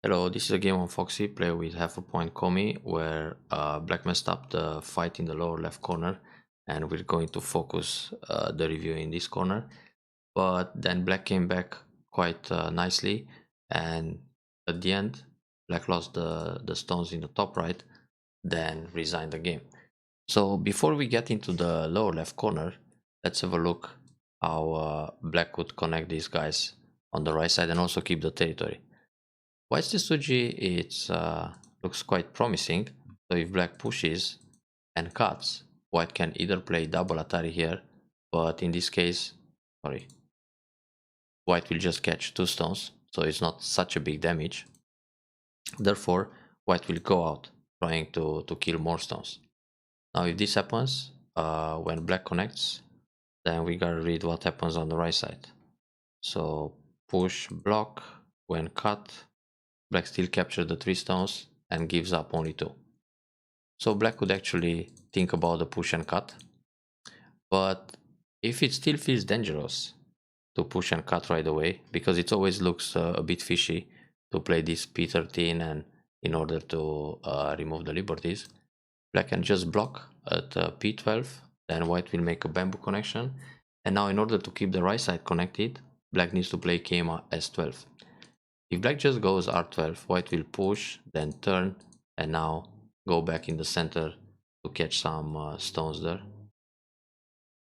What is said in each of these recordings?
Hello, this is a game on Foxxy, play with half a point Komi, where black messed up the fight in the lower left corner, and we're going to focus the review in this corner. But then black came back quite nicely, and at the end, black lost the stones in the top right, then resigned the game. So before we get into the lower left corner, let's have a look how black could connect these guys on the right side and also keep the territory. White's Tsuji, it looks quite promising. So if black pushes and cuts, white can either play double Atari here, but in this case, sorry, white will just catch 2 stones, so it's not such a big damage. Therefore, white will go out, trying to kill more stones. Now if this happens, when black connects, then we gotta read what happens on the right side. So push, block, when cut, black still captures the 3 stones and gives up only 2. So black could actually think about the push and cut, but if it still feels dangerous to push and cut right away, because it always looks a bit fishy to play this P13 and in order to remove the liberties, black can just block at P12, then white will make a bamboo connection, and now in order to keep the right side connected, black needs to play Kema S12. If black just goes R12, white will push, then turn, and now go back in the center to catch some stones there.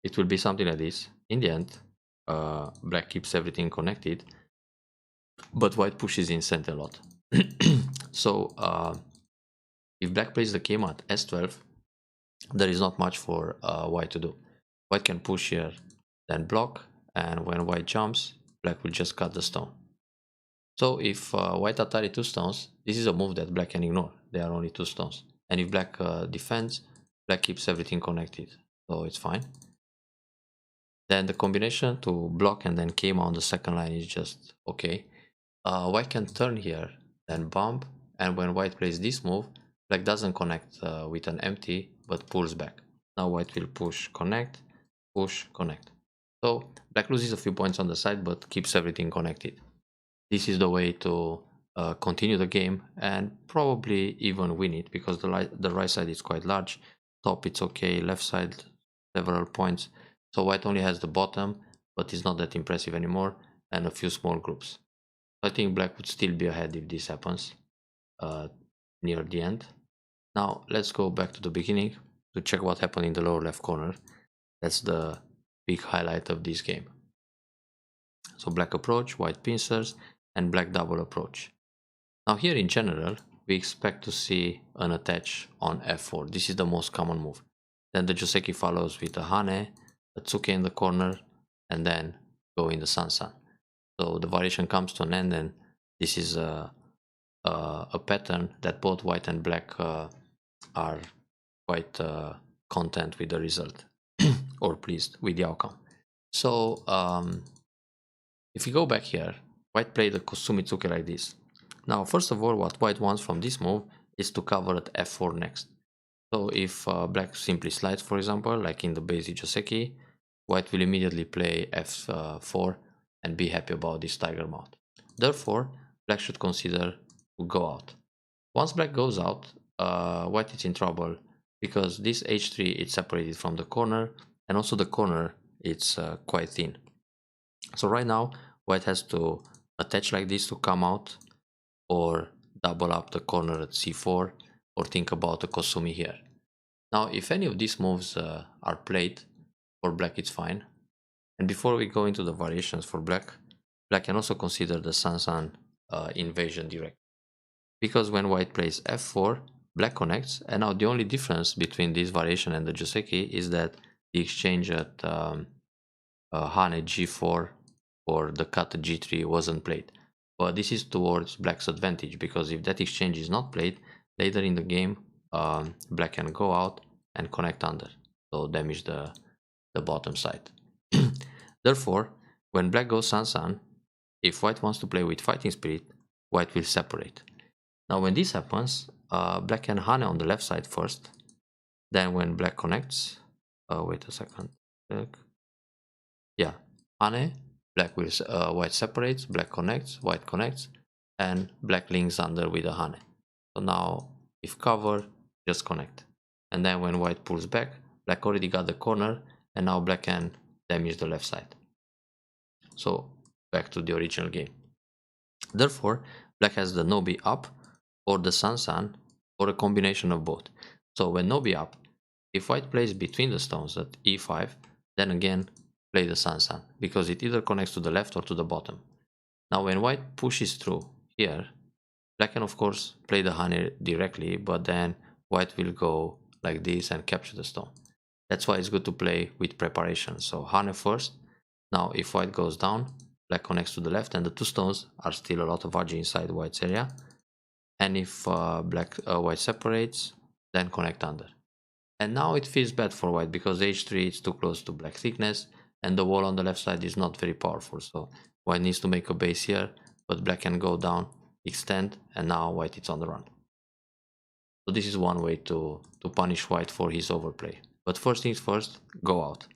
It will be something like this. In the end, black keeps everything connected, but white pushes in center a lot. So if black plays the Kema at S12, there is not much for white to do. White can push here, then block, and when white jumps, black will just cut the stone. So if white Atari 2 stones, this is a move that black can ignore. There are only 2 stones. And if black defends, black keeps everything connected. So it's fine. Then the combination to block and then Kema on the second line is just okay. White can turn here, then bump. And when white plays this move, black doesn't connect with an empty, but pulls back. Now white will push, connect, push, connect. So black loses a few points on the side, but keeps everything connected. This is the way to continue the game and probably even win it, because the right side is quite large. Top it's okay, left side several points. So white only has the bottom, but it's not that impressive anymore, and a few small groups. I think black would still be ahead if this happens near the end. Now let's go back to the beginning to check what happened in the lower left corner. That's the big highlight of this game. So black approach, white pincers, and black double approach. Now here in general, we expect to see an attach on f4. This is the most common move. Then the Joseki follows with a Hane, a Tsuke in the corner, and then go in the Sansan. So the variation comes to an end, and this is a pattern that both white and black are quite content with the result or pleased with the outcome. So if you go back here, white played the Kosumi Tsuke like this. Now, first of all, what white wants from this move is to cover at f4 next. So if black simply slides, for example, like in the basic Joseki, white will immediately play f4 and be happy about this tiger mouth. Therefore, black should consider to go out. Once black goes out, white is in trouble, because this h3 is separated from the corner, and also the corner it's quite thin. So right now, white has to attach like this to come out, or double up the corner at c4, or think about a Kosumi here. Now, if any of these moves are played, for black it's fine. And before we go into the variations for black, black can also consider the Sansan invasion direct. Because when white plays f4, black connects, and now the only difference between this variation and the Joseki is that the exchange at Hane g4 or the cut at g3 wasn't played. But this is towards black's advantage, because if that exchange is not played, later in the game, black can go out and connect under, so damage the bottom side. Therefore, when black goes Sansan, if white wants to play with fighting spirit, white will separate. Now when this happens, black can Hane on the left side first. Then when black connects, wait a second, yeah, Hane, black will white separates, black connects, white connects, and black links under with a hane. So now if cover, just connect. And then when white pulls back, black already got the corner, and now black can damage the left side. So back to the original game. Therefore, black has the no-b up or the san-san or a combination of both. So when no-b up, if white plays between the stones at e5, then again play the san-san, because it either connects to the left or to the bottom. Now when white pushes through here, black can of course play the hane directly, but then white will go like this and capture the stone. That's why it's good to play with preparation. So hane first. Now if white goes down, black connects to the left, and the two stones are still a lot of agi inside white's area. And if white separates, then connect under. And now it feels bad for white because h3 is too close to black thickness, and the wall on the left side is not very powerful. So white needs to make a base here, but black can go down, extend, and now white is on the run. So this is one way to punish white for his overplay. But first things first, go out.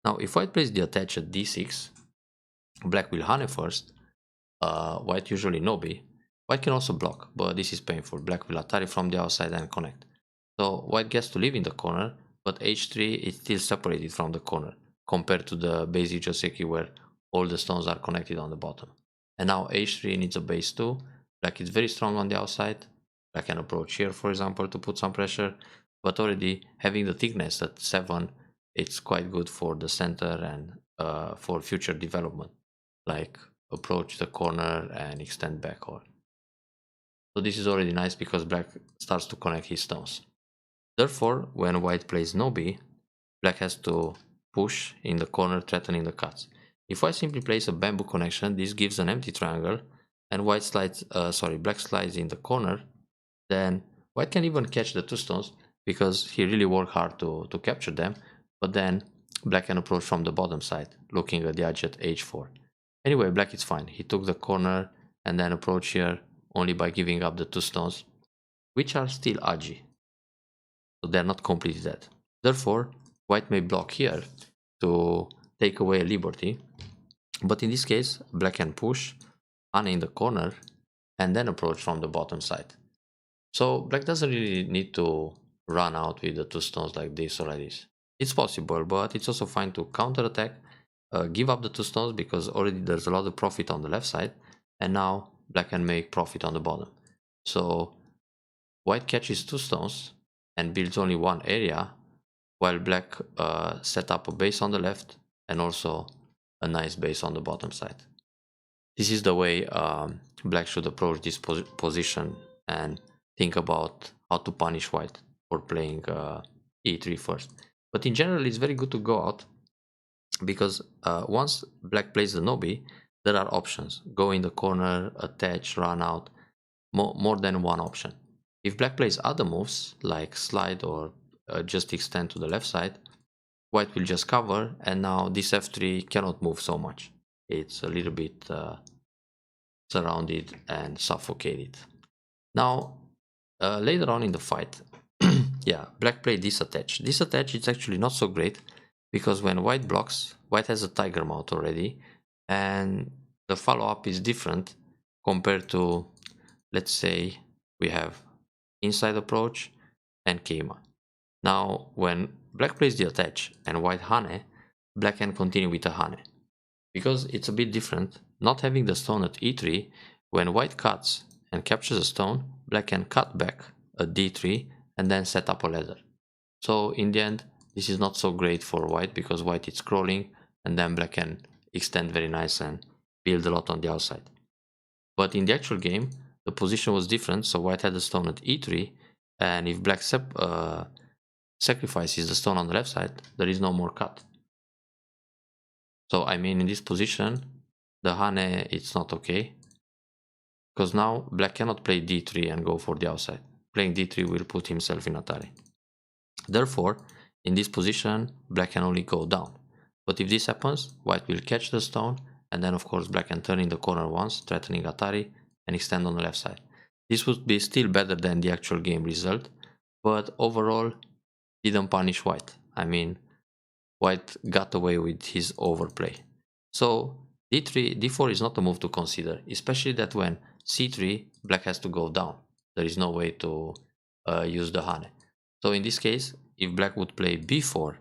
Now if white plays the attach at d6, black will hane first, white usually no-b. White can also block, but this is painful. Black will atari from the outside and connect. So white gets to live in the corner, but h3 is still separated from the corner, compared to the basic joseki where all the stones are connected on the bottom. And now h3 needs a base too. Black is very strong on the outside. Black can approach here, for example, to put some pressure, but already having the thickness at 7, it's quite good for the center and for future development, like approach the corner and extend back. Or so this is already nice because black starts to connect his stones. Therefore, when white plays no-b, black has to push in the corner, threatening the cuts. If white simply plays a bamboo connection, this gives an empty triangle, and black slides in the corner, then white can even catch the two stones because he really worked hard to capture them, but then black can approach from the bottom side, looking at the edge at h4. Anyway, black is fine. He took the corner and then approach here only by giving up the two stones, which are still agi. So they're not completely dead. Therefore, white may block here to take away a liberty, but in this case, black can push, hane in the corner, and then approach from the bottom side. So black doesn't really need to run out with the two stones like this or like this. It's possible, but it's also fine to counterattack, give up the two stones because already there's a lot of profit on the left side, and now black can make profit on the bottom. So white catches two stones and builds only one area, while black set up a base on the left and also a nice base on the bottom side. This is the way black should approach this position and think about how to punish white for playing e3 first. But in general, it's very good to go out because once black plays the no-b, there are options. Go in the corner, attach, run out, more than one option. If black plays other moves like slide or just extend to the left side, white will just cover, and now this f3 cannot move so much. It's a little bit surrounded and suffocated. Now later on in the fight, yeah, black played this attach. This attach is actually not so great because when white blocks, white has a tiger mount already, and the follow-up is different compared to, let's say, we have inside approach and keima. Now when black plays the attach and white hane, black can continue with a hane. Because it's a bit different, not having the stone at e3, when white cuts and captures a stone, black can cut back at d3 and then set up a ladder. So in the end, this is not so great for white because white is scrolling, and then black can extend very nice and build a lot on the outside. But in the actual game, the position was different, so white had the stone at e3, and if black sacrifices the stone on the left side, there is no more cut. So I mean, in this position, the hane, it's not okay, because now black cannot play d3 and go for the outside. Playing d3 will put himself in atari. Therefore, in this position, black can only go down. But if this happens, white will catch the stone, and then of course black can turn in the corner once, threatening atari, and extend on the left side. This would be still better than the actual game result, but overall didn't punish white. I mean, white got away with his overplay. So d3, d4 is not a move to consider, especially that when c3, black has to go down. There is no way to use the hane. So in this case, if black would play b4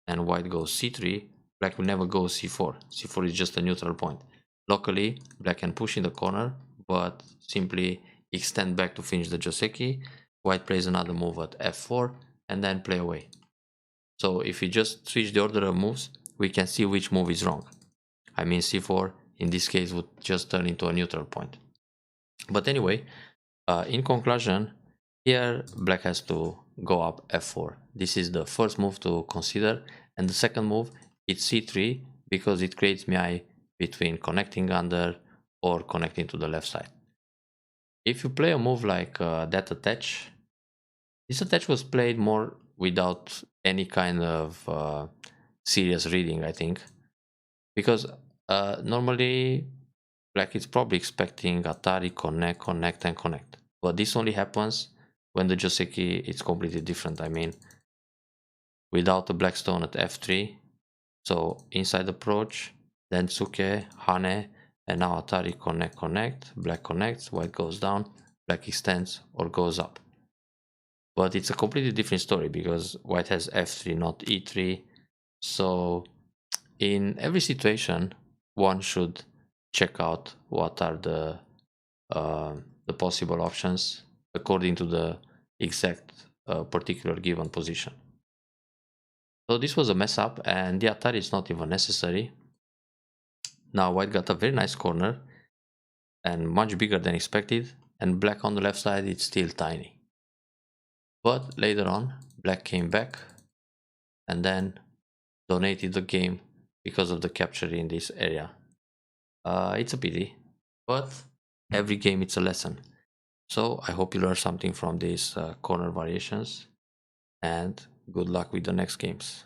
and white goes c3, black will never go c4. c4 is just a neutral point. Locally, black can push in the corner, but simply extend back to finish the joseki. White plays another move at f4 and then play away. So if we just switch the order of moves, we can see which move is wrong. I mean, c4 in this case would just turn into a neutral point. But anyway, in conclusion, here black has to go up f4. This is the first move to consider, and the second move it's c3 because it creates miai between connecting under or connecting to the left side. If you play a move like that attach, this attach was played more without any kind of serious reading, I think, because normally black is probably expecting Atari connect, connect, and connect, but this only happens when the joseki is completely different. I mean, without the black stone at f3, so inside approach, then tsuke, hane, and now Atari connect, connect, black connects, white goes down, black extends or goes up. But it's a completely different story because white has f3, not e3. So in every situation, one should check out what are the possible options according to the exact particular given position. So this was a mess up, and the Atari is not even necessary. Now white got a very nice corner and much bigger than expected, and black on the left side it's still tiny. But later on, black came back and then donated the game because of the capture in this area. It's a pity, but every game it's a lesson. So I hope you learned something from these corner variations, and good luck with the next games.